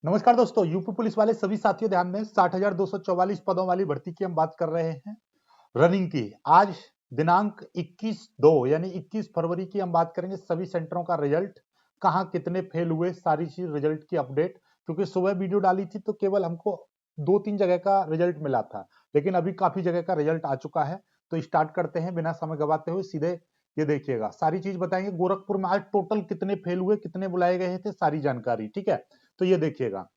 नमस्कार दोस्तों, UP police वाले सभी साथियों ध्यान दें। 60,244 पदों वाली भर्ती की हम बात कर रहे हैं। रनिंग की आज दिनांक 21/2 यानी 21 फरवरी की हम बात करेंगे। सभी सेंटरों का रिजल्ट, कहां कितने फेल हुए, सारी चीज रिजल्ट की अपडेट। क्योंकि सुबह वीडियो डाली थी तो केवल हमको 2-3 जगह का रिजल्ट मिला था, लेकिन अभी काफी जगह का रिजल्ट आ चुका है। तो स्टार्ट करते हैं बिना समय गवाते हुए सीधे। ये देखिएगा, सारी चीज बताएंगे। गोरखपुर में आज टोटल कितने फेल हुए, कितने बुलाए गए थे, सारी जानकारी। ठीक है, तो ये देखिएगा,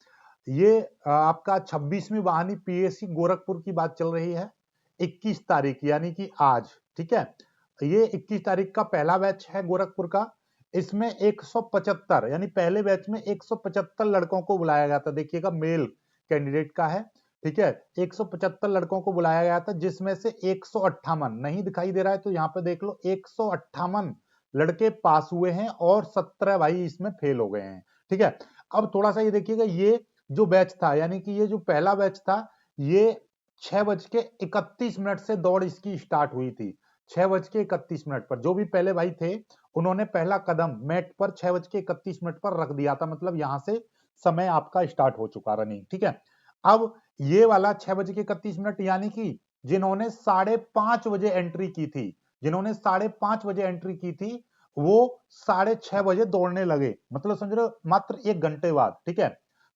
ये आपका 26वीं वाहिनी पीएससी गोरखपुर की बात चल रही है। 21 तारीख यानी कि आज। ठीक है, ये 21 तारीख का पहला बैच है गोरखपुर का। इसमें 175 यानी पहले बैच में 175 लड़कों को बुलाया गया था। देखिएगा, मेल कैंडिडेट का है। ठीक है, 175 लड़कों को बुलाया गया था, जिसमें से 158 नहीं दिखाई दे रहा है तो यहाँ पे देख लो, 158 लड़के पास हुए हैं और 17 भाई इसमें फेल हो गए हैं। ठीक है, अब थोड़ा सा ये देखिएगा, ये जो बैच था यानी कि ये जो पहला बैच था, ये 6:31 से दौड़ इसकी स्टार्ट हुई थी। 6:31 पर जो भी पहले भाई थे, उन्होंने पहला कदम मैट पर 6:31 पर रख दिया था। मतलब यहां से समय आपका स्टार्ट हो चुका रनिंग। ठीक है, अब ये वाला 6:31 यानी कि जिन्होंने 5:30 एंट्री की थी, जिन्होंने 5:30 एंट्री की थी, वो 6:30 दौड़ने लगे। मतलब समझ रहे हो, मात्र 1 घंटे बाद। ठीक है,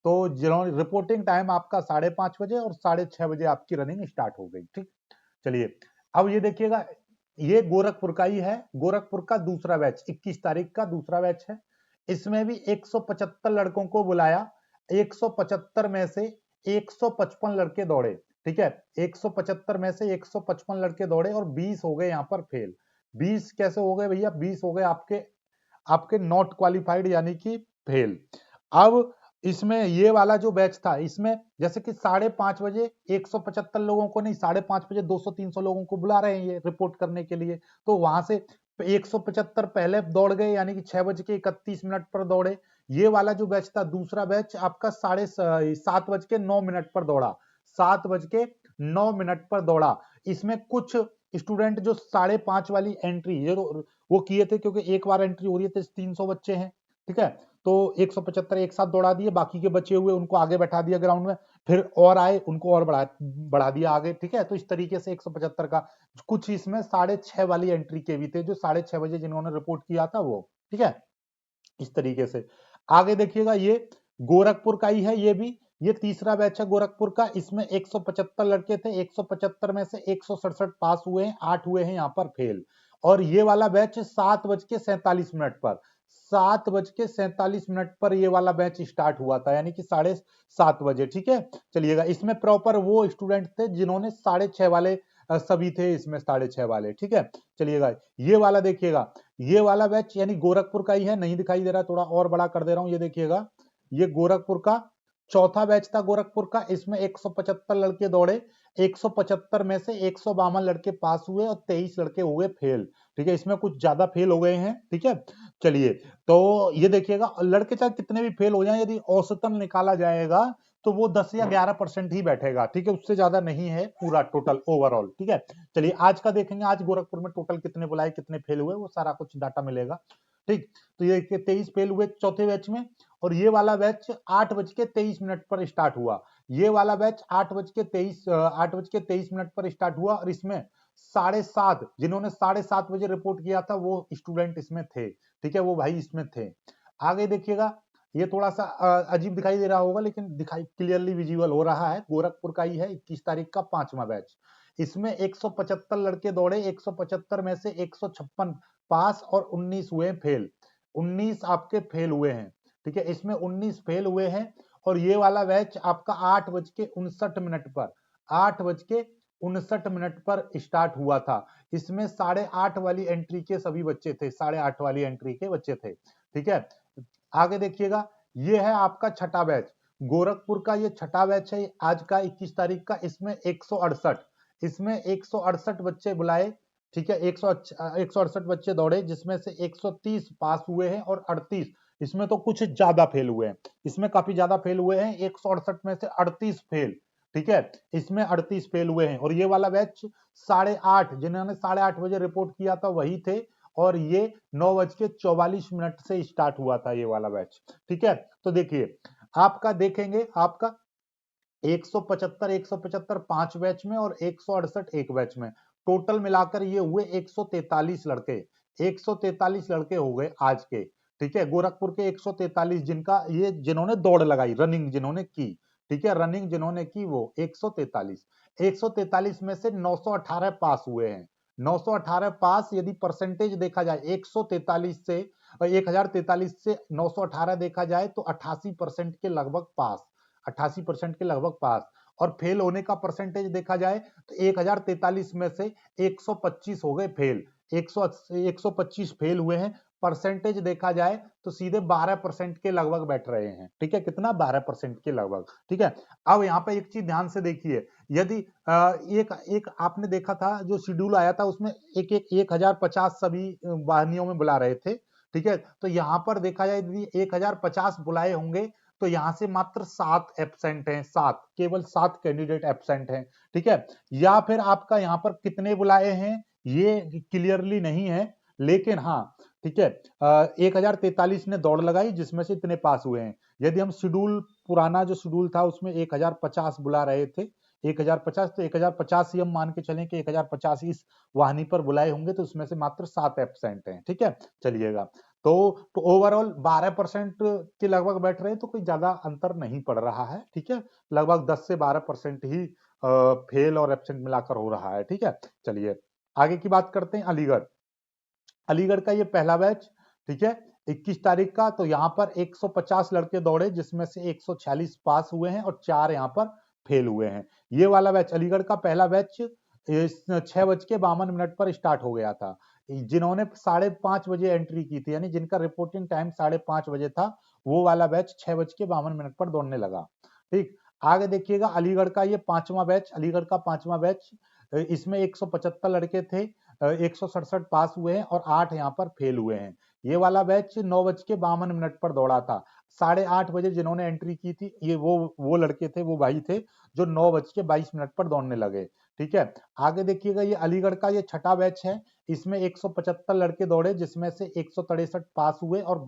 तो रिपोर्टिंग टाइम आपका 5:30 और 6:30 आपकी रनिंग स्टार्ट हो गई। ठीक, चलिए अब ये देखिएगा, ये गोरखपुर का ही है। गोरखपुर का दूसरा बैच 21 तारीख का दूसरा बैच है। इसमें भी 175 लड़कों को बुलाया। 175 में से 155 लड़के दौड़े। ठीक है, 175 में से 155 लड़के दौड़े और 20 हो गए यहाँ पर फेल। 20 कैसे हो गए भैया? 20 हो गए आपके आपके नॉट क्वालिफाइड यानी कि फेल। अब इसमें ये वाला जो बैच था, इसमें जैसे कि 5:30 175 लोगों को नहीं, 5:30 200-300 लोगों को बुला रहे हैं ये रिपोर्ट करने के लिए। तो वहां से 175 पहले दौड़ गए यानी कि 6:31 पर दौड़े। ये वाला जो बैच था दूसरा बैच आपका 7:09 पर दौड़ा। 7:09 पर दौड़ा। इसमें कुछ स्टूडेंट जो 5:30 वाली एंट्री ये वो किए थे, क्योंकि एक बार एंट्री हो रही है तो 300 बच्चे हैं। ठीक है, तो 175 एक साथ दौड़ा दिए, बाकी के बचे हुए उनको आगे बैठा दिया ग्राउंड में, फिर और आए उनको और बढ़ा दिया आगे। ठीक है, तो इस तरीके से 175 का कुछ इसमें 6:30 वाली एंट्री के भी थे, जो 6:30 जिन्होंने रिपोर्ट किया था वो। ठीक है, इस तरीके से आगे देखिएगा, ये गोरखपुर का ही है। ये भी ये तीसरा बैच है गोरखपुर का। इसमें 175 लड़के थे, 175 में से 167 पास हुए हैं, 8 हुए हैं यहाँ पर फेल। और ये वाला बैच 7:47 पर 7:47 पर ये वाला बैच स्टार्ट हुआ था, यानी कि 7:30। ठीक है, चलिएगा, इसमें प्रॉपर वो स्टूडेंट थे जिन्होंने 6:30 वाले सभी थे इसमें 6:30 वाले। ठीक है, चलिएगा, ये वाला देखिएगा, ये वाला बैच यानी गोरखपुर का ही है। नहीं दिखाई दे रहा, थोड़ा और बड़ा कर दे रहा हूं। ये देखिएगा, ये गोरखपुर का चौथा बैच था गोरखपुर का। इसमें 175 लड़के दौड़े। 175 में से 152 लड़के पास हुए और 23 लड़के हुए फेल। ठीक है, इसमें कुछ ज्यादा फेल हो गए हैं। ठीक है, चलिए, तो ये देखिएगा, लड़के चाहे कितने भी फेल हो जाए, यदि औसतन निकाला जाएगा तो वो 10 या 11% ही बैठेगा। ठीक है, उससे ज्यादा नहीं है पूरा टोटल ओवरऑल। ठीक है, चलिए आज का देखेंगे, आज गोरखपुर में टोटल कितने बुलाए, कितने फेल हुए, वो सारा कुछ डाटा मिलेगा। ठीक, तो ये 23 फेल हुए चौथे बैच में। और ये वाला बैच 8:23 पर स्टार्ट हुआ। ये वाला बैच 8:23 पर स्टार्ट हुआ और इसमें 7:30 जिन्होंने 7:30 रिपोर्ट किया था वो स्टूडेंट इसमें थे। ठीक है, वो भाई इसमें थे। आगे देखिएगा, ये थोड़ा सा अजीब दिखाई दे रहा होगा, लेकिन दिखाई क्लियरली विजिबल हो रहा है। गोरखपुर का ही है, 21 तारीख का पांचवा बैच। इसमें 175 लड़के दौड़े। 175 में से 156 पास और 19 हुए फेल। 19 आपके फेल हुए हैं। ठीक है, इसमें 19 फेल हुए हैं। और ये वाला बैच आपका 8:59 पर स्टार्ट हुआ था। इसमें 8:30 वाली एंट्री के सभी बच्चे थे, 8:30 वाली एंट्री के बच्चे थे। ठीक है, आगे देखिएगा, ये है आपका छठा बैच। गोरखपुर का ये छठा बैच है आज का 21 तारीख का। इसमें 168 बच्चे बुलाए। ठीक है, 168 बच्चे दौड़े, जिसमें से 130 पास हुए हैं और 38 इसमें तो कुछ ज्यादा फेल हुए हैं। इसमें काफी ज्यादा फेल हुए हैं, 168 में से 38 फेल। ठीक है, इसमें 38 फेल हुए हैं। और ये वाला बैच 8:30 जिन्होंने 8:30 रिपोर्ट किया था वही थे। और ये 9:44 से स्टार्ट हुआ था ये वाला बैच। ठीक है, तो देखिए, आपका देखेंगे, आपका 175 5 बैच में और 168 एक बैच में, टोटल मिलाकर ये हुए 143 लड़के। 143 लड़के हो गए आज के, ठीक है। गोरखपुर के 143 जिनका ये जिन्होंने दौड़ लगाई, रनिंग जिन्होंने की, ठीक है, रनिंग जिन्होंने की वो 143। 143 में से 918 पास हुए हैं। 918 पास, यदि परसेंटेज देखा जाए 143 से 1043 से 918 देखा जाए तो 88% के लगभग पास, 88% के लगभग पास। और फेल होने का परसेंटेज देखा जाए तो 1043 में से 125 हो गए फेल, 125 फेल हुए हैं। परसेंटेज देखा जाए तो सीधे 12% के लगभग बैठ रहे हैं, ठीक है, कितना, 12% के लगभग, ठीक है। अब यहाँ पे एक चीज ध्यान से देखिए, यदि एक आपने देखा था जो शेड्यूल आया था उसमें एक 1050 सभी वाहिनियों में बुला रहे थे, ठीक है। तो यहाँ पर देखा जाए यदि 1050 बुलाए होंगे तो यहां से मात्र 7 एब्सेंट हैं, 7, केवल 7 कैंडिडेट एब्सेंट हैं, ठीक है। या फिर आपका यहाँ पर कितने बुलाए हैं ये क्लियरली नहीं है, लेकिन हाँ, ठीक है, 1043 ने दौड़ लगाई जिसमें से इतने पास हुए हैं। यदि हम शेड्यूल, पुराना जो शेड्यूल था उसमें 1050 बुला रहे थे, 1050, तो 1050 ही हम मान के चलें कि 1050 इस वाहिनी पर बुलाए होंगे, तो उसमें से मात्र 7 एब्सेंट हैं, ठीक है। चलिएगा, तो ओवरऑल 12% के लगभग बैठ रहे हैं, तो कोई ज्यादा अंतर नहीं पड़ रहा है, ठीक है। लगभग 10 से 12% ही फेल और एब्सेंट मिलाकर हो रहा है, ठीक है। चलिए आगे की बात करते हैं। अलीगढ़, अलीगढ़ का ये पहला बैच, ठीक है, 21 तारीख का। तो यहाँ पर 150 लड़के दौड़े जिसमें से 146 पास हुए हैं और 4 यहाँ पर फेल हुए हैं। ये वाला बैच, अलीगढ़ का पहला बैच 6:52 पर स्टार्ट हो गया था। जिन्होंने 5:30 बजे एंट्री की थी, यानी जिनका रिपोर्टिंग टाइम 5:30 बजे था, वो वाला बैच 6:52 पर दौड़ने लगा, ठीक। आगे देखिएगा, अलीगढ़ का ये पांचवा बैच, अलीगढ़ का पांचवा बैच, इसमें 175 लड़के थे, 167 पास हुए हैं और 8 यहाँ पर फेल हुए हैं। ये वाला बैच 9:52 पर दौड़ा था। 8:30 बजे जिन्होंने एंट्री की थी, ये वो लड़के थे, वो भाई थे जो 9:22 पर दौड़ने लगे, ठीक है। आगे देखिएगा, ये अलीगढ़ का ये छठा बैच है, इसमें 175 लड़के दौड़े जिसमें से 163 पास हुए और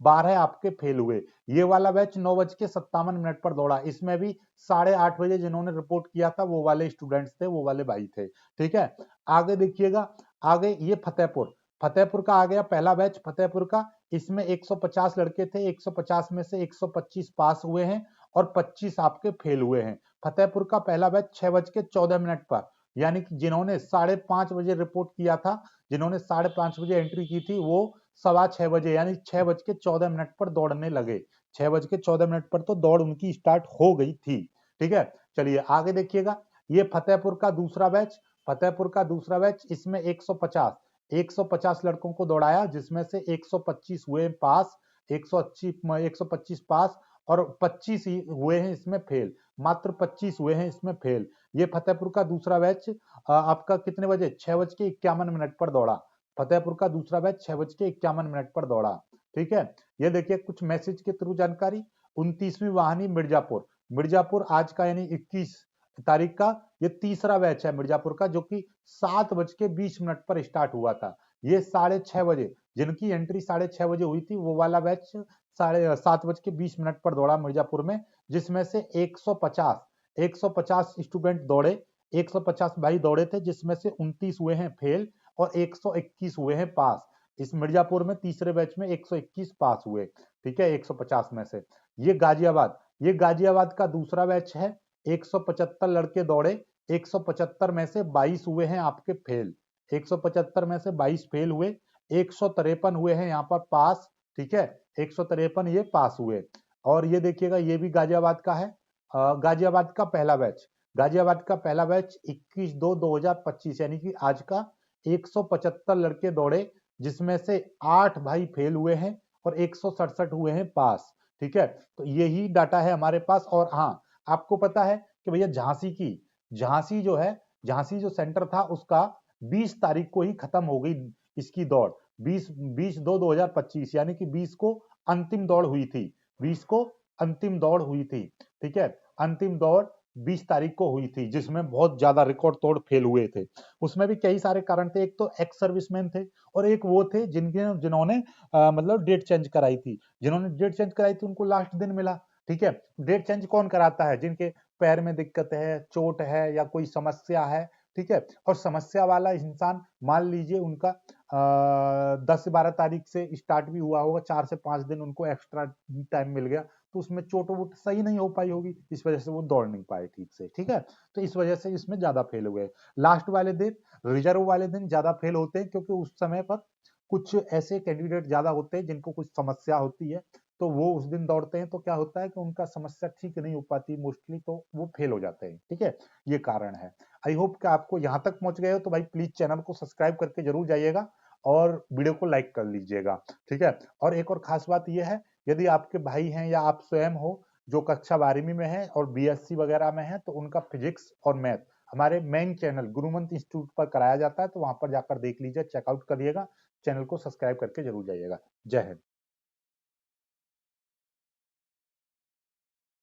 12 आपके फेल हुए। ये वाला बैच 9:57 पर दौड़ा, इसमें भी 8:30 बजे जिन्होंने रिपोर्ट किया था वो वाले स्टूडेंट्स थे, वो वाले भाई थे, ठीक है। आगे देखिएगा, आगे ये फतेहपुर, फतेहपुर का आ गया पहला बैच, फतेहपुर का, इसमें 150 लड़के थे, 150 में से 125 पास हुए हैं और 25 आपके फेल हुए हैं। फतेहपुर का पहला बैच 6:14 पर, यानी कि जिन्होंने 5:30 बजे रिपोर्ट किया था, जिन्होंने 5:30 बजे एंट्री की थी, वो 6:15 बजे यानी 6:14 पर दौड़ने लगे। 6:14 पर तो दौड़ उनकी स्टार्ट हो गई थी, ठीक है। चलिए आगे देखिएगा, ये फतेहपुर का दूसरा बैच, फतेहपुर का दूसरा बैच, इसमें 150 लड़कों को दौड़ाया जिसमें से 125 हुए पास, 125 पास और 25 ही हुए हैं इसमें फेल, मात्र 25 हुए हैं इसमें फेल। ये फतेहपुर का दूसरा बैच आपका कितने बजे, 6:51 पर दौड़ा। फतेहपुर का दूसरा बैच 6:51 पर दौड़ा, ठीक है। ये देखिए कुछ मैसेज के थ्रू जानकारी। 29वीं वाहिनी मिर्जापुर, मिर्जापुर आज का यानी 21 तारीख का ये तीसरा बैच है मिर्जापुर का, जो कि 7:20 पर स्टार्ट हुआ था। ये 6:30 बजे, जिनकी एंट्री 6:30 बजे हुई थी, वो वाला बैच 7:20 पर दौड़ा मिर्जापुर में, जिसमें से 150 स्टूडेंट दौड़े, 150 भाई दौड़े थे जिसमें से 29 हुए हैं फेल और 121 हुए हैं पास। इस मिर्जापुर में तीसरे बैच में 121 पास हुए, ठीक है, 150 में से। ये गाजियाबाद, ये गाजियाबाद का दूसरा बैच है, 175 लड़के दौड़े, 175 में से 22 हुए हैं आपके फेल, 175 में से 22 फेल हुए, 153 हुए हैं यहाँ पर पास, ठीक है, 153 ये पास हुए। और ये देखिएगा, ये भी गाजियाबाद का है, गाजियाबाद का पहला बैच, गाजियाबाद का पहला बैच 21/2/2025 यानी कि आज का 175 लड़के दौड़े जिसमें से 8 भाई फेल हुए हैं और 167 हुए हैं पास, ठीक है। तो यही डाटा है हमारे पास। और हाँ, आपको पता है कि भैया झांसी की, झांसी जो है, झांसी जो सेंटर था उसका 20 तारीख को ही खत्म हो गई इसकी दौड़, 20/2/2025 यानी कि 20 को अंतिम दौड़ हुई थी, 20 को अंतिम दौड़ हुई थी, ठीक है। अंतिम दौड़ 20 तारीख को हुई थी जिसमें बहुत ज्यादा रिकॉर्ड तोड़ फेल हुए थे। उसमें भी कई सारे कारण थे, एक तो एक्स सर्विसमैन थे और एक वो थे जिन्होंने मतलब डेट चेंज कराई थी, जिन्होंने डेट चेंज कराई थी उनको लास्ट दिन मिला, ठीक है। डेट चेंज कौन कराता है? जिनके पैर में दिक्कत है, चोट है या कोई समस्या है, ठीक है। और समस्या वाला इंसान मान लीजिए उनका 10 से 12 तारीख से स्टार्ट भी हुआ होगा, 4 से 5 दिन उनको एक्स्ट्रा टाइम मिल गया, तो उसमें चोट वोट सही नहीं हो पाई होगी, इस वजह से वो दौड़ नहीं पाए ठीक से, ठीक है। तो इस वजह से इसमें ज्यादा फेल हुए। लास्ट वाले दिन, रिजर्व वाले दिन ज्यादा फेल होते हैं, क्योंकि उस समय पर कुछ ऐसे कैंडिडेट ज्यादा होते हैं जिनको कुछ समस्या होती है, तो वो उस दिन दौड़ते हैं, तो क्या होता है कि उनका समस्या ठीक नहीं हो पाती मोस्टली, तो वो फेल हो जाते हैं, ठीक है। ये कारण है। आई होप कि आपको यहाँ तक पहुंच गए हो, तो भाई प्लीज चैनल को सब्सक्राइब करके जरूर जाइएगा और वीडियो को लाइक कर लीजिएगा, ठीक है। और एक और खास बात यह है, यदि आपके भाई हैं या आप स्वयं हो जो कक्षा 12वीं में है और बीएससी वगैरह में है, तो उनका फिजिक्स और मैथ हमारे मेन चैनल गुरुमंत्र इंस्टीट्यूट पर कराया जाता है, तो वहां पर जाकर देख लीजिए, चेकआउट करिएगा। चैनल को सब्सक्राइब करके जरूर जाइएगा। जय हिंद।